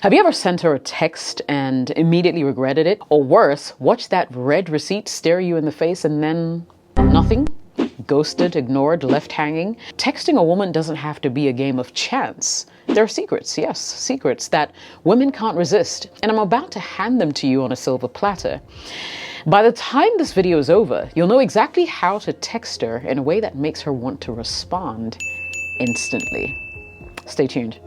Have you ever sent her a text and immediately regretted it? Or worse, watched that red receipt stare you in the face and then nothing? Ghosted, ignored, left hanging? Texting a woman doesn't have to be a game of chance. There are secrets, yes, secrets that women can't resist, and I'm about to hand them to you on a silver platter. By the time this video is over, you'll know exactly how to text her in a way that makes her want to respond instantly. Stay tuned.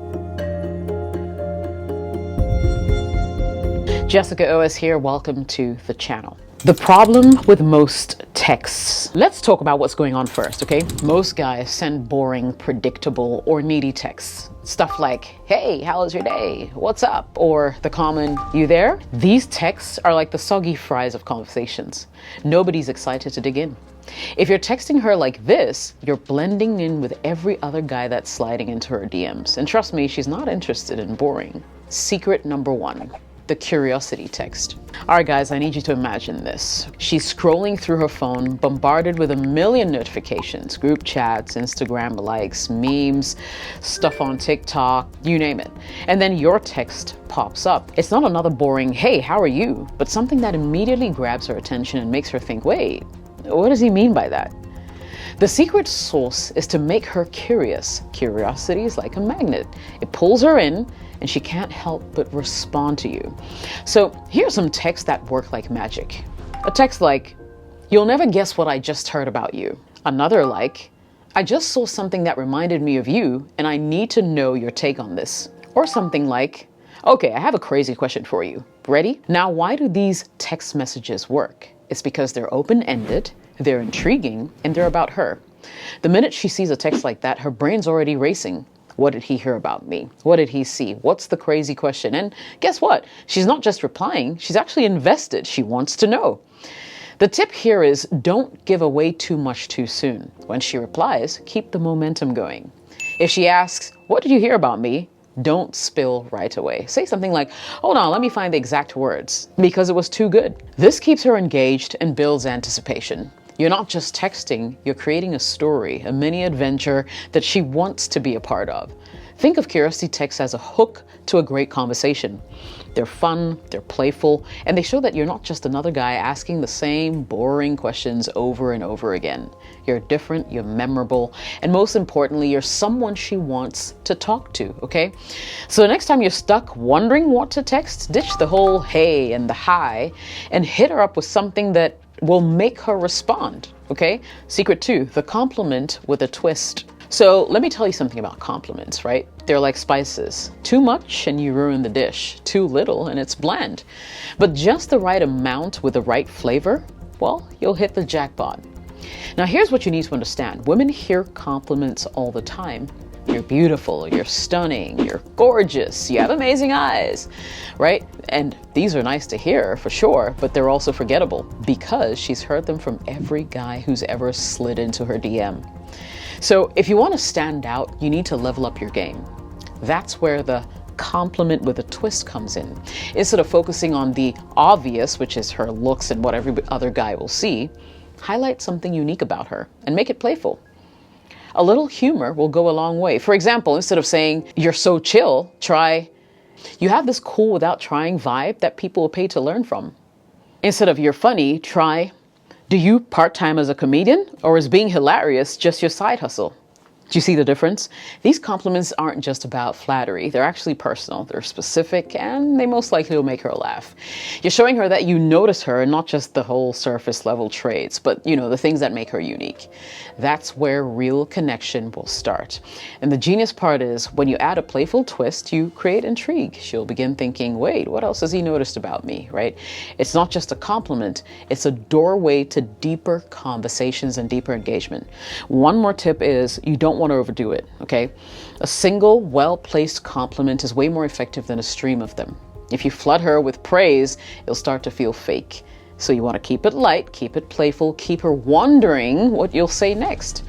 Jessica OS here, welcome to the channel. The problem with most texts. Let's talk about what's going on first, okay? Most guys send boring, predictable, or needy texts. Stuff like, hey, how was your day? What's up? Or the common, you there? These texts are like the soggy fries of conversations. Nobody's excited to dig in. If you're texting her like this, you're blending in with every other guy that's sliding into her DMs. And trust me, she's not interested in boring. Secret number one. The curiosity text. All right, guys, I need you to imagine this. She's scrolling through her phone, bombarded with a million notifications, group chats, Instagram likes, memes, stuff on TikTok, you name it. And then your text pops up. It's not another boring, hey, how are you? But something that immediately grabs her attention and makes her think, wait, what does he mean by that? The secret sauce is to make her curious. Curiosity is like a magnet. It pulls her in, and she can't help but respond to you. So here's some texts that work like magic. A text like, you'll never guess what I just heard about you. Another like, I just saw something that reminded me of you, and I need to know your take on this. Or something like, okay, I have a crazy question for you. Ready? Now, why do these text messages work? It's because they're open-ended, they're intriguing, and they're about her. The minute she sees a text like that, her brain's already racing. What did he hear about me? What did he see? What's the crazy question? And guess what? She's not just replying, she's actually invested. She wants to know. The tip here is don't give away too much too soon. When she replies, keep the momentum going. If she asks, what did you hear about me? Don't spill right away. Say something like, hold on, let me find the exact words, because it was too good. This keeps her engaged and builds anticipation. You're not just texting, you're creating a story, a mini adventure that she wants to be a part of. Think of curiosity texts as a hook to a great conversation. They're fun, they're playful, and they show that you're not just another guy asking the same boring questions over and over again. You're different, you're memorable, and most importantly, you're someone she wants to talk to, okay? So the next time you're stuck wondering what to text, ditch the whole hey and the hi, and hit her up with something that will make her respond, okay? Secret 2, the compliment with a twist. So let me tell you something about compliments, right? They're like spices. Too much and you ruin the dish. Too little and it's bland. But just the right amount with the right flavor, well, you'll hit the jackpot. Now here's what you need to understand. Women hear compliments all the time. You're beautiful, you're stunning, you're gorgeous, you have amazing eyes, right? And these are nice to hear for sure, but they're also forgettable because she's heard them from every guy who's ever slid into her DM. So if you want to stand out, you need to level up your game. That's where the compliment with a twist comes in. Instead of focusing on the obvious, which is her looks and what every other guy will see, highlight something unique about her and make it playful. A little humor will go a long way. For example, instead of saying, you're so chill, try, you have this cool without trying vibe that people will pay to learn from. Instead of you're funny, try, do you part-time as a comedian, or is being hilarious just your side hustle? Do you see the difference? These compliments aren't just about flattery. They're actually personal, they're specific, and they most likely will make her laugh. You're showing her that you notice her and not just the whole surface level traits, but the things that make her unique. That's where real connection will start. And the genius part is when you add a playful twist, you create intrigue. She'll begin thinking, wait, what else has he noticed about me, right? It's not just a compliment, it's a doorway to deeper conversations and deeper engagement. One more tip is you don't want to overdo it, okay? A single, well-placed compliment is way more effective than a stream of them. If you flood her with praise, it'll start to feel fake. So you want to keep it light, keep it playful, keep her wondering what you'll say next.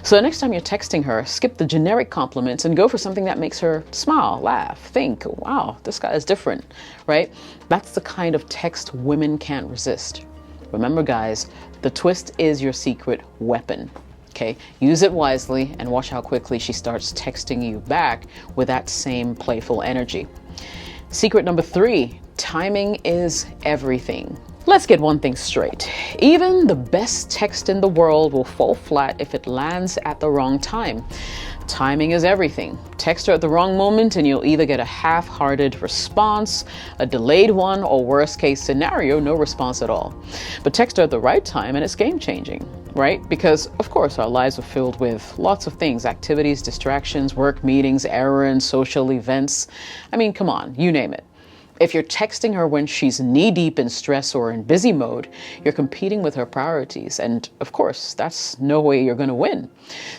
So the next time you're texting her, skip the generic compliments and go for something that makes her smile, laugh, think, wow, this guy is different, right? That's the kind of text women can't resist. Remember, guys, the twist is your secret weapon. Okay, use it wisely and watch how quickly she starts texting you back with that same playful energy. Secret number 3, timing is everything. Let's get one thing straight. Even the best text in the world will fall flat if it lands at the wrong time. Timing is everything. Text her at the wrong moment and you'll either get a half-hearted response, a delayed one, or worst case scenario, no response at all. But text her at the right time and it's game-changing, right? Because of course our lives are filled with lots of things, activities, distractions, work meetings, errands, social events. I mean, come on, you name it. If you're texting her when she's knee-deep in stress or in busy mode, you're competing with her priorities. And of course, that's no way you're going to win.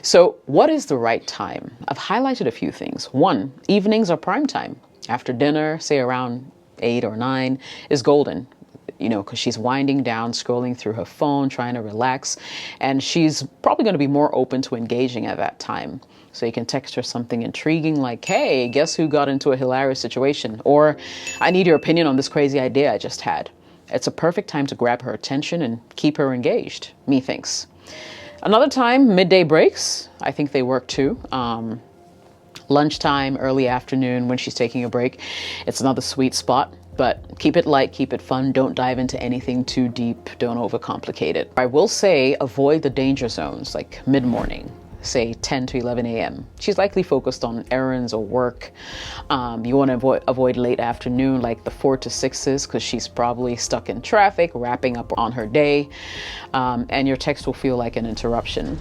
So what is the right time? I've highlighted a few things. 1, evenings are prime time. After dinner, say around 8 or 9, is golden. You know, because she's winding down, scrolling through her phone, trying to relax. And she's probably going to be more open to engaging at that time. So you can text her something intriguing like, hey, guess who got into a hilarious situation? Or I need your opinion on this crazy idea I just had. It's a perfect time to grab her attention and keep her engaged, methinks. Another time, midday breaks. I think they work too. Lunchtime, early afternoon when she's taking a break. It's another sweet spot. But keep it light, keep it fun. Don't dive into anything too deep. Don't overcomplicate it. I will say avoid the danger zones like mid-morning, say 10 to 11 a.m. She's likely focused on errands or work. You want to avoid late afternoon like the 4 to 6s because she's probably stuck in traffic, wrapping up on her day. And your text will feel like an interruption.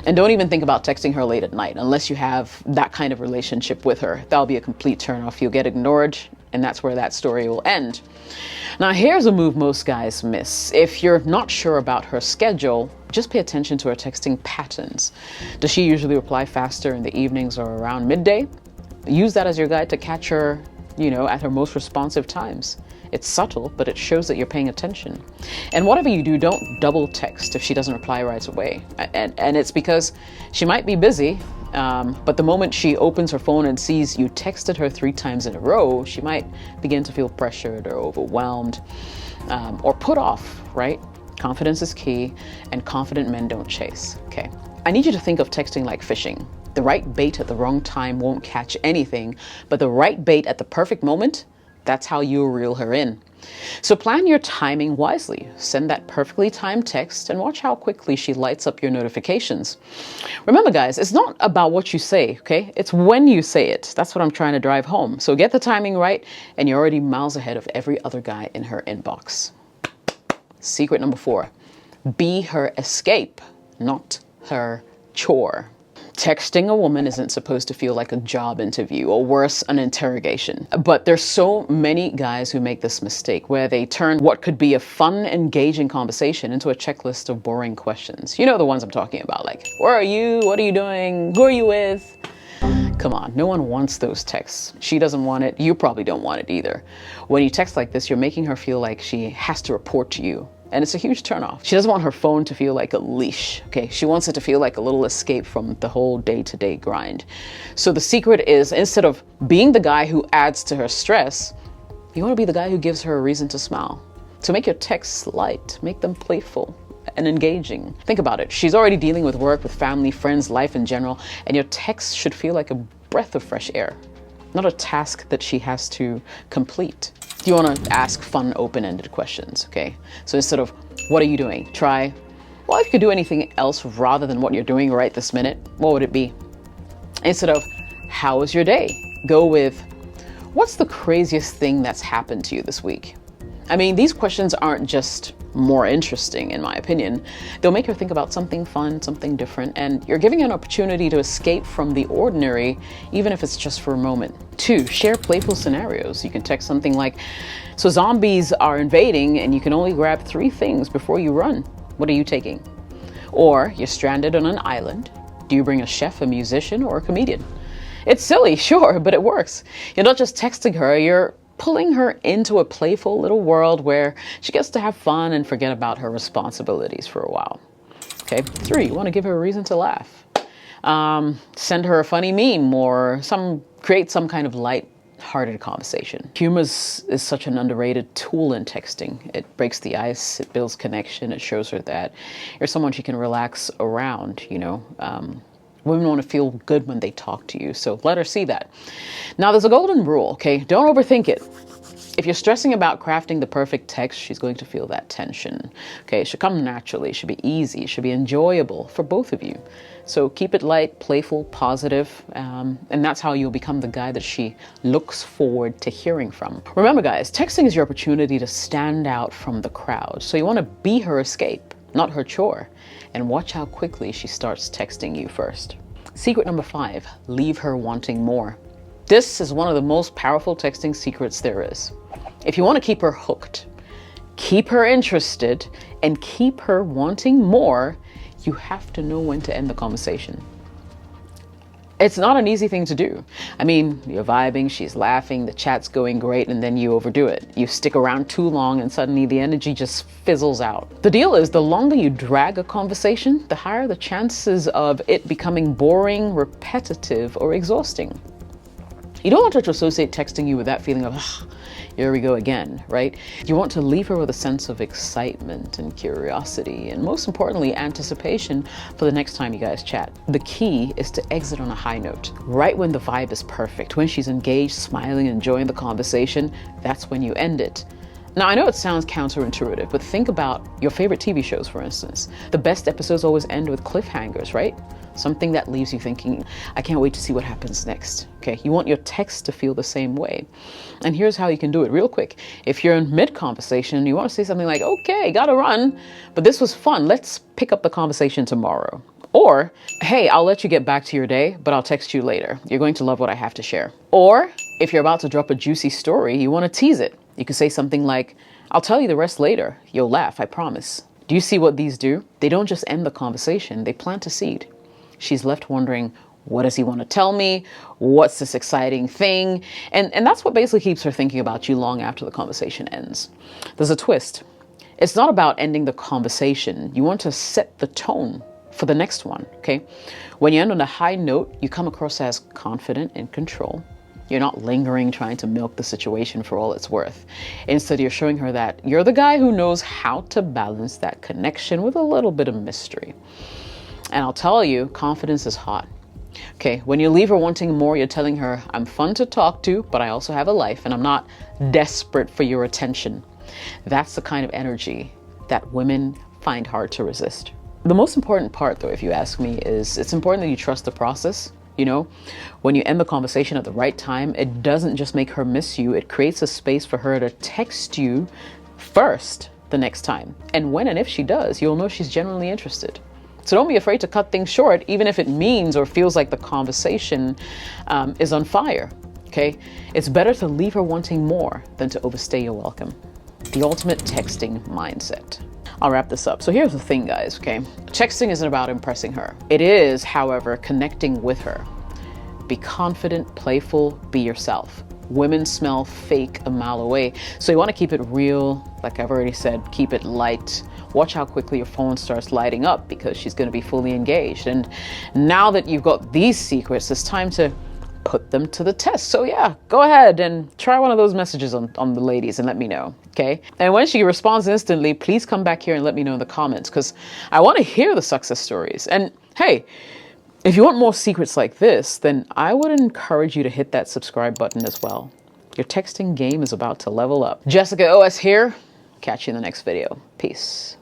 And don't even think about texting her late at night unless you have that kind of relationship with her. That'll be a complete turnoff. You'll get ignored. And that's where that story will end. Now, here's a move most guys miss. If you're not sure about her schedule, just pay attention to her texting patterns. Does she usually reply faster in the evenings or around midday? Use that as your guide to catch her, at her most responsive times. It's subtle, but it shows that you're paying attention. And whatever you do, don't double text if she doesn't reply right away. And it's because she might be busy, but the moment she opens her phone and sees you texted her 3 times in a row, she might begin to feel pressured or overwhelmed, or put off, right? Confidence is key, and confident men don't chase, okay? I need you to think of texting like fishing. The right bait at the wrong time won't catch anything, but the right bait at the perfect moment, that's how you'll reel her in. So plan your timing wisely. Send that perfectly timed text and watch how quickly she lights up your notifications. Remember, guys, it's not about what you say, okay? It's when you say it. That's what I'm trying to drive home. So get the timing right, and you're already miles ahead of every other guy in her inbox. Secret number 4, be her escape, not her chore. Texting a woman isn't supposed to feel like a job interview or worse, an interrogation. But there's so many guys who make this mistake where they turn what could be a fun, engaging conversation into a checklist of boring questions. You know the ones I'm talking about, like, where are you? What are you doing? Who are you with? Come on, no one wants those texts. She doesn't want it. You probably don't want it either. When you text like this, you're making her feel like she has to report to you. And it's a huge turnoff. She doesn't want her phone to feel like a leash, okay? She wants it to feel like a little escape from the whole day-to-day grind. So the secret is, instead of being the guy who adds to her stress, you want to be the guy who gives her a reason to smile. So make your texts light, make them playful and engaging. Think about it. She's already dealing with work, with family, friends, life in general, and your text should feel like a breath of fresh air, not a task that she has to complete. You want to ask fun, open-ended questions, okay? So instead of, what are you doing? Try, well, if you could do anything else rather than what you're doing right this minute, what would it be? Instead of, how was your day? Go with, what's the craziest thing that's happened to you this week? I mean, these questions aren't just more interesting, in my opinion. They'll make her think about something fun, something different, and you're giving her an opportunity to escape from the ordinary, even if it's just for a moment. 2, share playful scenarios. You can text something like, so zombies are invading and you can only grab 3 things before you run. What are you taking? Or you're stranded on an island. Do you bring a chef, a musician, or a comedian? It's silly, sure, but it works. You're not just texting her, you're pulling her into a playful little world where she gets to have fun and forget about her responsibilities for a while. Okay, 3, you want to give her a reason to laugh. Send her a funny meme or create some kind of light-hearted conversation. Humor is such an underrated tool in texting. It breaks the ice, it builds connection, it shows her that you're someone she can relax around, Women want to feel good when they talk to you, so let her see that. Now, there's a golden rule, okay? Don't overthink it. If you're stressing about crafting the perfect text, she's going to feel that tension. Okay, it should come naturally, it should be easy, it should be enjoyable for both of you. So keep it light, playful, positive, and that's how you'll become the guy that she looks forward to hearing from. Remember, guys, texting is your opportunity to stand out from the crowd. So you want to be her escape, not her chore. And watch how quickly she starts texting you first. Secret number 5, leave her wanting more. This is one of the most powerful texting secrets there is. If you want to keep her hooked, keep her interested, and keep her wanting more, you have to know when to end the conversation. It's not an easy thing to do. I mean, you're vibing, she's laughing, the chat's going great, and then you overdo it. You stick around too long and suddenly the energy just fizzles out. The deal is, the longer you drag a conversation, the higher the chances of it becoming boring, repetitive, or exhausting. You don't want her to associate texting you with that feeling of, here we go again, right? You want to leave her with a sense of excitement and curiosity, and most importantly, anticipation for the next time you guys chat. The key is to exit on a high note, right when the vibe is perfect, when she's engaged, smiling, enjoying the conversation. That's when you end it. Now, I know it sounds counterintuitive, but think about your favorite TV shows, for instance. The best episodes always end with cliffhangers, right? Something that leaves you thinking, I can't wait to see what happens next. Okay, you want your text to feel the same way. And here's how you can do it real quick. If you're in mid-conversation, you want to say something like, okay, gotta run, but this was fun. Let's pick up the conversation tomorrow. Or, hey, I'll let you get back to your day, but I'll text you later. You're going to love what I have to share. Or, if you're about to drop a juicy story, you want to tease it. You could say something like, I'll tell you the rest later. You'll laugh, I promise. Do you see what these do? They don't just end the conversation, they plant a seed. She's left wondering, what does he want to tell me? What's this exciting thing? And that's what basically keeps her thinking about you long after the conversation ends. There's a twist. It's not about ending the conversation. You want to set the tone for the next one, okay? When you end on a high note, you come across as confident, in control. You're not lingering, trying to milk the situation for all it's worth. Instead, you're showing her that you're the guy who knows how to balance that connection with a little bit of mystery. And I'll tell you, confidence is hot. Okay, when you leave her wanting more, you're telling her, I'm fun to talk to, but I also have a life and I'm not desperate for your attention. That's the kind of energy that women find hard to resist. The most important part, though, if you ask me, is it's important that you trust the process. You know, when you end the conversation at the right time, it doesn't just make her miss you. It creates a space for her to text you first the next time. And when and if she does, you'll know she's genuinely interested. So don't be afraid to cut things short, even if it means or feels like the conversation is on fire, okay? It's better to leave her wanting more than to overstay your welcome. The ultimate texting mindset. I'll wrap this up. So here's the thing, guys, okay? Texting isn't about impressing her. It is, however, connecting with her. Be confident, playful, be yourself. Women smell fake a mile away. So you want to keep it real. Like I've already said, keep it light. Watch how quickly your phone starts lighting up because she's going to be fully engaged. And now that you've got these secrets, it's time to put them to the test. So yeah, go ahead and try one of those messages on the ladies and let me know, okay? And when she responds instantly, please come back here and let me know in the comments because I want to hear the success stories. And hey, if you want more secrets like this, then I would encourage you to hit that subscribe button as well. Your texting game is about to level up. Jessica OS here. Catch you in the next video. Peace.